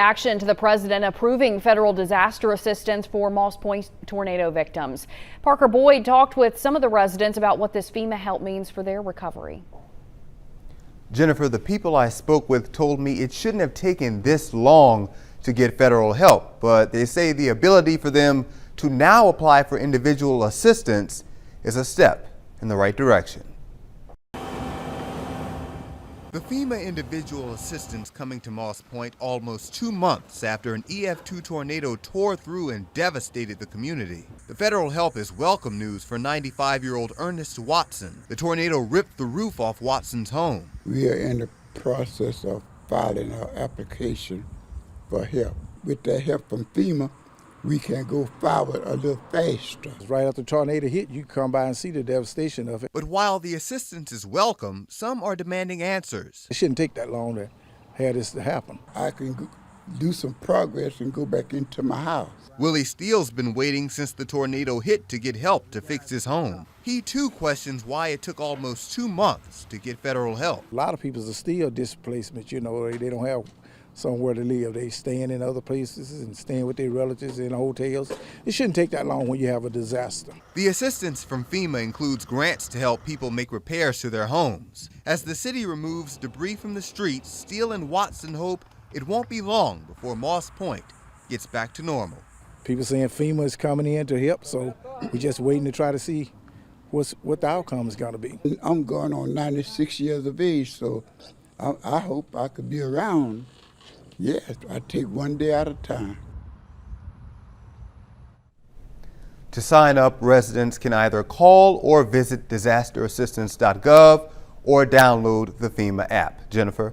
Action to the president approving federal disaster assistance for Moss Point tornado victims. Parker Boyd talked with some of the residents about what this FEMA help means for their recovery. Jennifer, the people I spoke with told me it shouldn't have taken this long to get federal help, but they say the ability for them to now apply for individual assistance is a step in the right direction. The FEMA individual assistance coming to Moss Point almost 2 months after an EF-2 tornado tore through and devastated the community. The federal help is welcome news for 95-year-old Ernest Watson. The tornado ripped the roof off Watson's home. We are in the process of filing our application for help. With that help from FEMA, we can go forward a little faster. Right after the tornado hit, you come by and see the devastation of it. But while the assistance is welcome, some are demanding answers. It shouldn't take that long to have this to happen. I can do some progress and go back into my house. Willie Steele's been waiting since the tornado hit to get help to fix his home. He too questions why it took almost 2 months to get federal help. A lot of people are still displacement, you know, they don't have somewhere to live. They staying in other places and staying with their relatives in hotels. It shouldn't take that long when you have a disaster. The assistance from FEMA includes grants to help people make repairs to their homes. As the city removes debris from the streets, Steele and Watson hope it won't be long before Moss Point gets back to normal. People saying FEMA is coming in to help, so we're just waiting to try to see what the outcome is going to be. I'm going on 96 years of age, so I hope I could be around. Yes, I take one day at a time. To sign up, residents can either call or visit disasterassistance.gov or download the FEMA app. Jennifer.